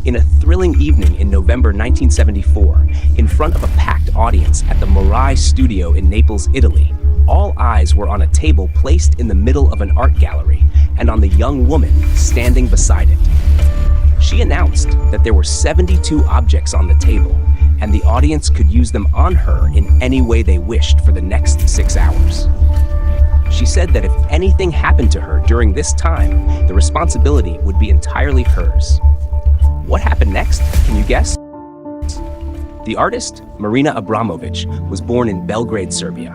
In a thrilling evening in November 1974, in front of a packed audience at the Morai studio in Naples, Italy, all eyes were on a table placed in the middle of an art gallery and on the young woman standing beside it. She announced that there were 72 objects on the table, and the audience could use them on her in any way they wished for the next 6 hours. She said that if anything happened to her during this time, the responsibility would be entirely hers. What happened next? Can you guess? The artist, Marina Abramović, was born in Belgrade, Serbia.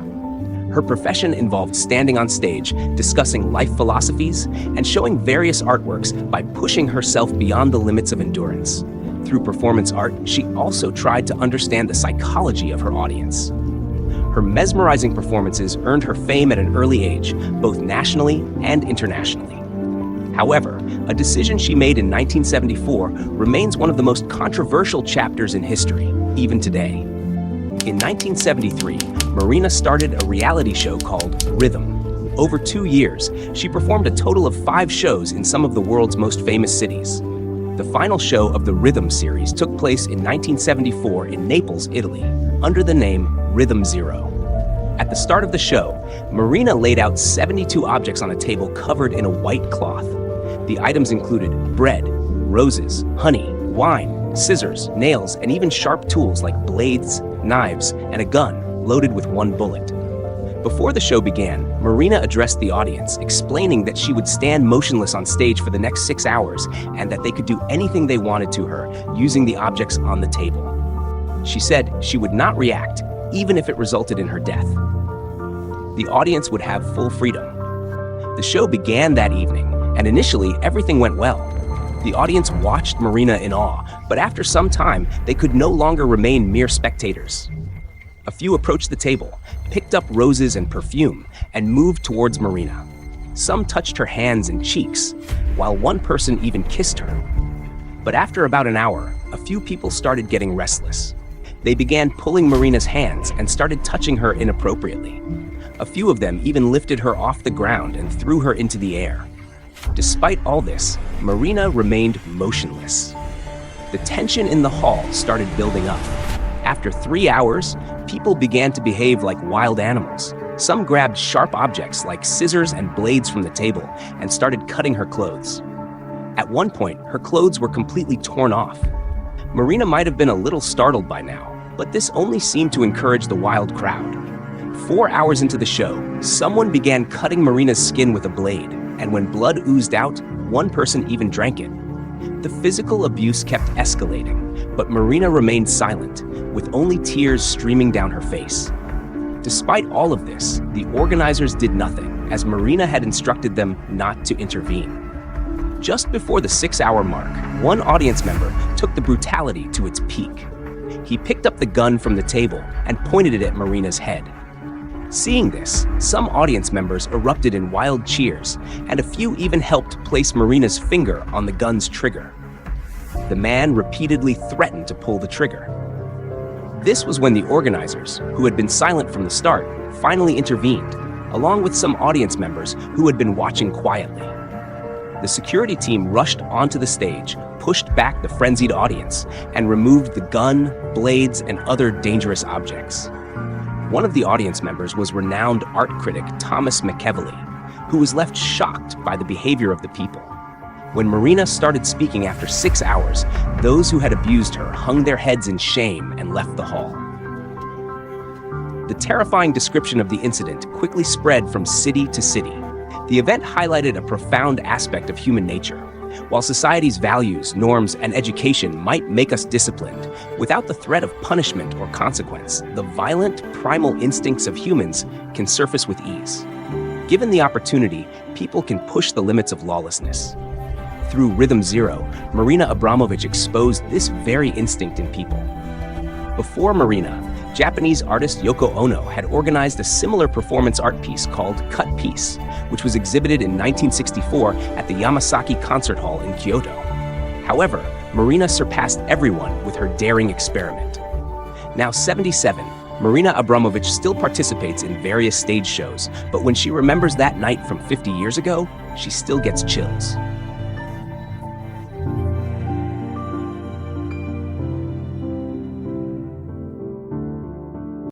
Her profession involved standing on stage, discussing life philosophies, and showing various artworks by pushing herself beyond the limits of endurance. Through performance art, she also tried to understand the psychology of her audience. Her mesmerizing performances earned her fame at an early age, both nationally and internationally. However, a decision she made in 1974 remains one of the most controversial chapters in history, even today. In 1973, Marina started a reality show called Rhythm. Over 2 years, she performed a total of 5 shows in some of the world's most famous cities. The final show of the Rhythm series took place in 1974 in Naples, Italy, under the name Rhythm Zero. At the start of the show, Marina laid out 72 objects on a table covered in a white cloth. The items included bread, roses, honey, wine, scissors, nails, and even sharp tools like blades, knives, and a gun loaded with 1 bullet. Before the show began, Marina addressed the audience, explaining that she would stand motionless on stage for the next 6 hours and that they could do anything they wanted to her using the objects on the table. She said she would not react, even if it resulted in her death. The audience would have full freedom. The show began that evening, and initially everything went well. The audience watched Marina in awe, but after some time, they could no longer remain mere spectators. A few approached the table, picked up roses and perfume, and moved towards Marina. Some touched her hands and cheeks, while one person even kissed her. But after about an hour, a few people started getting restless. They began pulling Marina's hands and started touching her inappropriately. A few of them even lifted her off the ground and threw her into the air. Despite all this, Marina remained motionless. The tension in the hall started building up. After 3 hours, people began to behave like wild animals. Some grabbed sharp objects like scissors and blades from the table and started cutting her clothes. At one point, her clothes were completely torn off. Marina might have been a little startled by now, but this only seemed to encourage the wild crowd. 4 hours into the show, someone began cutting Marina's skin with a blade, and when blood oozed out, one person even drank it. The physical abuse kept escalating, but Marina remained silent, with only tears streaming down her face. Despite all of this, the organizers did nothing, as Marina had instructed them not to intervene. Just before the 6-hour mark, one audience member took the brutality to its peak. He picked up the gun from the table and pointed it at Marina's head. Seeing this, some audience members erupted in wild cheers, and a few even helped place Marina's finger on the gun's trigger. The man repeatedly threatened to pull the trigger. This was when the organizers, who had been silent from the start, finally intervened, along with some audience members who had been watching quietly. The security team rushed onto the stage, pushed back the frenzied audience, and removed the gun, blades, and other dangerous objects. One of the audience members was renowned art critic Thomas McEvely, who was left shocked by the behavior of the people. When Marina started speaking after 6 hours, those who had abused her hung their heads in shame and left the hall. The terrifying description of the incident quickly spread from city to city. The event highlighted a profound aspect of human nature. While society's values, norms, and education might make us disciplined, without the threat of punishment or consequence, the violent, primal instincts of humans can surface with ease. Given the opportunity, people can push the limits of lawlessness. Through Rhythm Zero, Marina Abramović exposed this very instinct in people. Before Marina, Japanese artist Yoko Ono had organized a similar performance art piece called Cut Piece, which was exhibited in 1964 at the Yamasaki Concert Hall in Kyoto. However, Marina surpassed everyone with her daring experiment. Now 77, Marina Abramović still participates in various stage shows, but when she remembers that night from 50 years ago, she still gets chills.